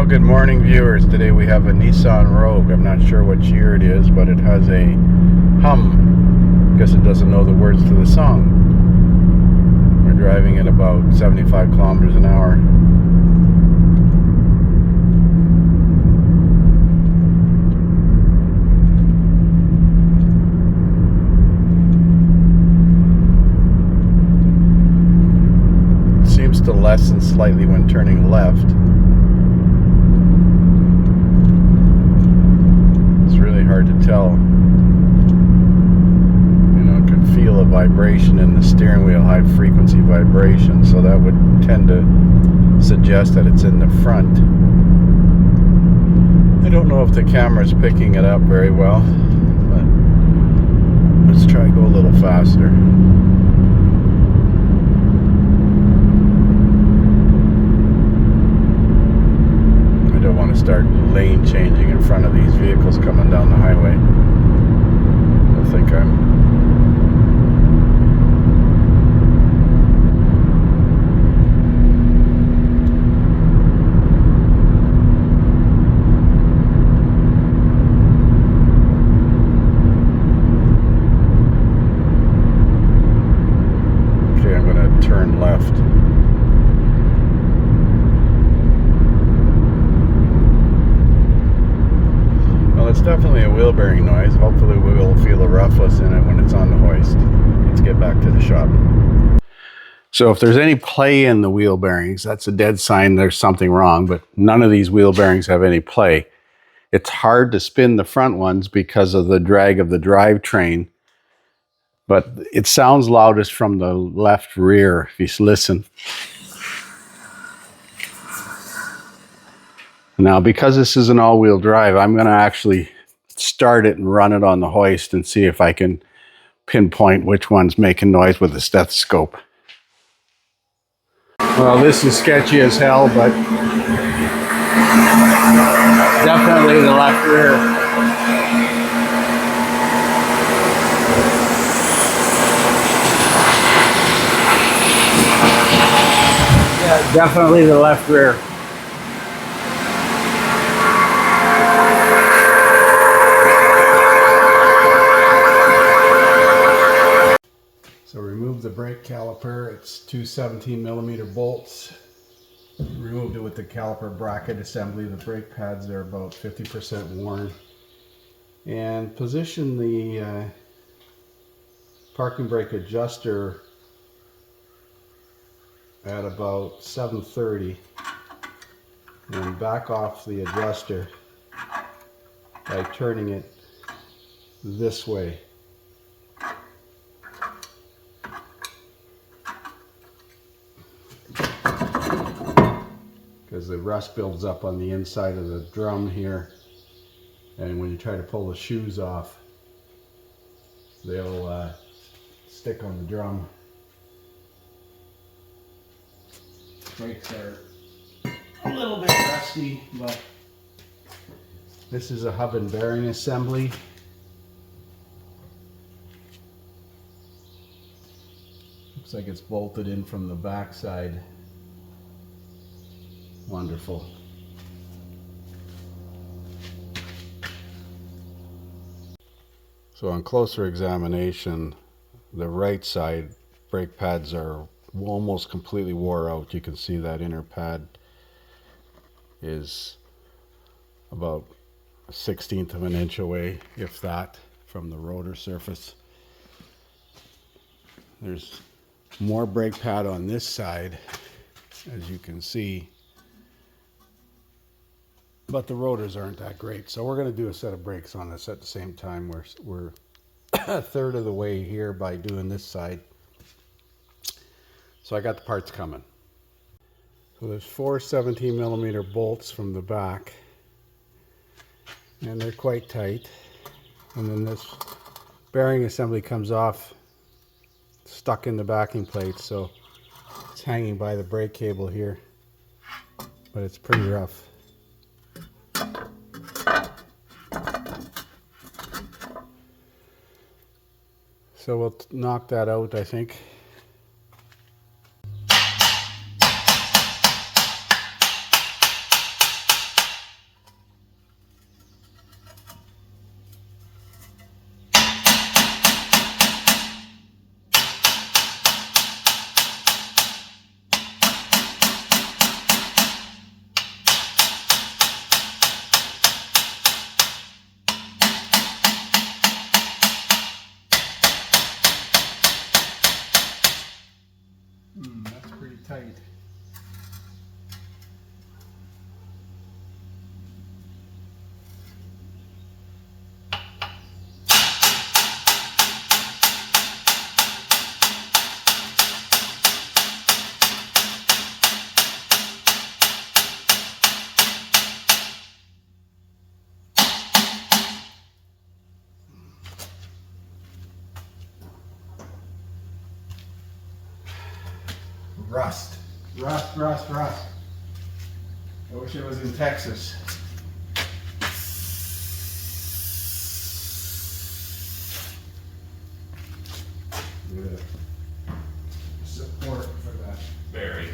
Well, good morning, viewers. Today we have a Nissan Rogue. I'm not sure what year it is, but it has a hum. Guess it doesn't know the words to the song. We're driving at about 75 kilometers an hour. It seems to lessen slightly when turning left. Hard to tell. You know, I could feel a vibration in the steering wheel, high frequency vibration, so that would tend to suggest that it's in the front. I don't know if the camera's picking it up very well, but let's try to go a little faster. I don't want to start lane changing in front of these vehicles coming down the highway. I think okay, I'm going to turn left. It's definitely a wheel bearing noise. Hopefully we will feel a roughness in it when it's on the hoist. Let's get back to the shop. So if there's any play in the wheel bearings, that's a dead sign there's something wrong, but none of these wheel bearings have any play. It's hard to spin the front ones because of the drag of the drivetrain, but it sounds loudest from the left rear if you listen. Now, because this is an all-wheel drive, I'm going to actually start it and run it on the hoist and see if I can pinpoint which one's making noise with the stethoscope. Well, this is sketchy as hell, but definitely the left rear. Yeah, definitely the left rear. So remove the brake caliper. It's two 17mm bolts. Removed it with the caliper bracket assembly. The brake pads are about 50% worn. And position the parking brake adjuster at about 730 and back off the adjuster by turning it this way. Because the rust builds up on the inside of the drum here, and when you try to pull the shoes off, they'll stick on the drum. Brakes are a little bit rusty, but this is a hub and bearing assembly. Looks like it's bolted in from the back side. Wonderful. So on closer examination, the right side brake pads are almost completely wore out. You can see that inner pad is about 1/16 of an inch away, if that, from the rotor surface. There's more brake pad on this side, as you can see. But the rotors aren't that great, so we're going to do a set of brakes on this at the same time. We're a third of the way here by doing this side. So I got the parts coming. So there's four 17mm bolts from the back, and they're quite tight. And then this bearing assembly comes off, stuck in the backing plate, so it's hanging by the brake cable here, but it's pretty rough. So we'll knock that out, I think. tight. Rust. Rust, rust, rust. I wish it was in Texas. Good. Support for that bearing.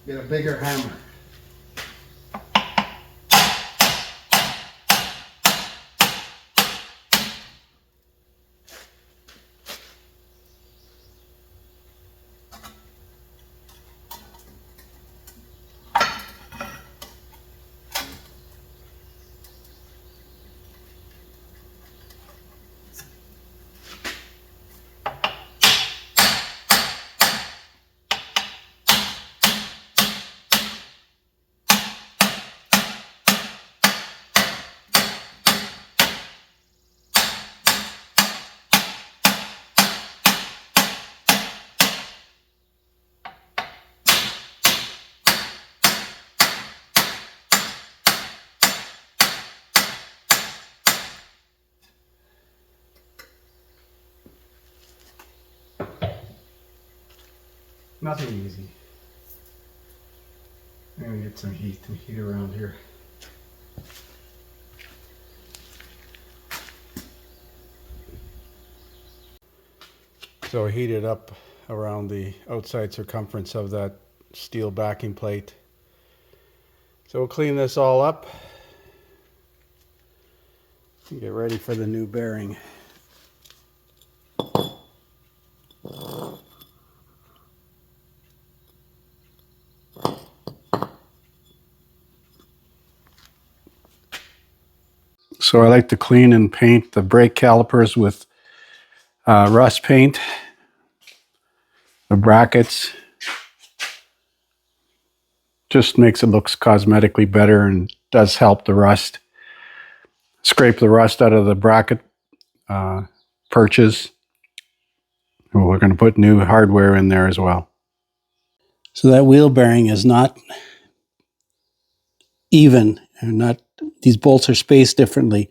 Get a bigger hammer. Nothing easy. I'm gonna get some heat around here. So heat it up around the outside circumference of that steel backing plate. So we'll clean this all up and get ready for the new bearing. So I like to clean and paint the brake calipers with rust paint, the brackets. Just makes it look cosmetically better and does help the rust. Scrape the rust out of the bracket perches. And we're going to put new hardware in there as well. So that wheel bearing is not even, and not, these bolts are spaced differently.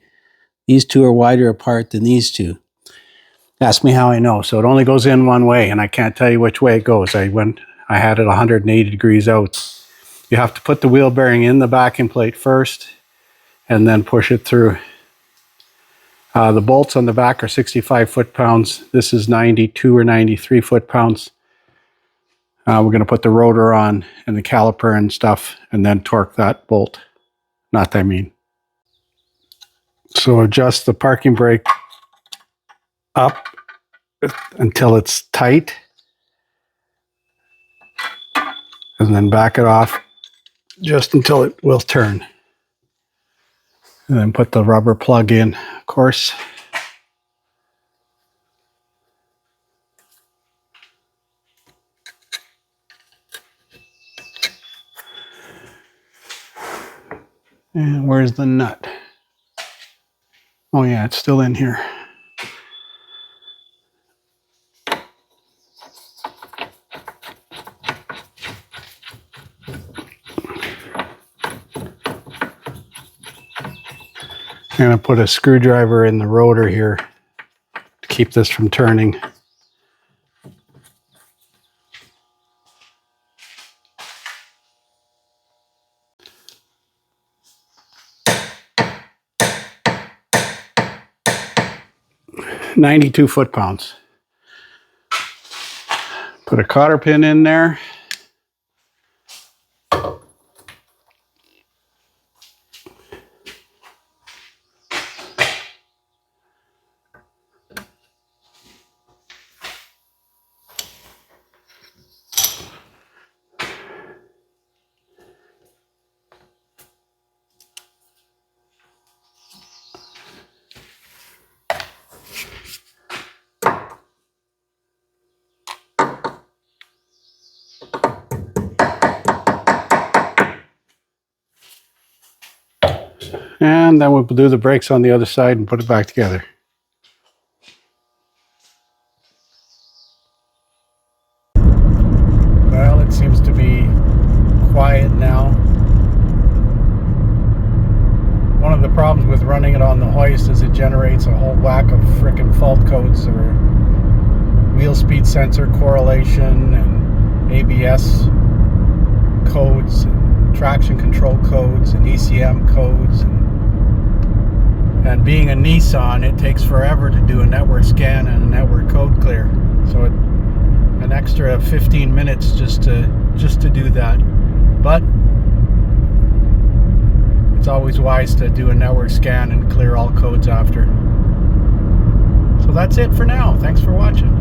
These two are wider apart than these two. Ask me how I know. So it only goes in one way, and I can't tell you which way it goes. I had it 180 degrees out. You have to put the wheel bearing in the backing plate first, and then push it through. The bolts on the back are 65 foot-pounds. This is 92 or 93 foot-pounds. We're going to put the rotor on and the caliper and stuff, and then torque that bolt. Not that I mean. So adjust the parking brake up until it's tight, and then back it off just until it will turn. And then put the rubber plug in, of course. And where's the nut? Oh yeah, it's still in here. I'm going to put a screwdriver in the rotor here to keep this from turning. "92 foot-pounds. Put a cotter pin in there. And then we'll do the brakes on the other side and put it back together. Well, it seems to be quiet now. One of the problems with running it on the hoist is it generates a whole whack of frickin' fault codes, or wheel speed sensor correlation and ABS codes, and traction control codes, and ECM codes. And being a Nissan, it takes forever to do a network scan and a network code clear. So an extra 15 minutes just to do that. But it's always wise to do a network scan and clear all codes after. So that's it for now. Thanks for watching.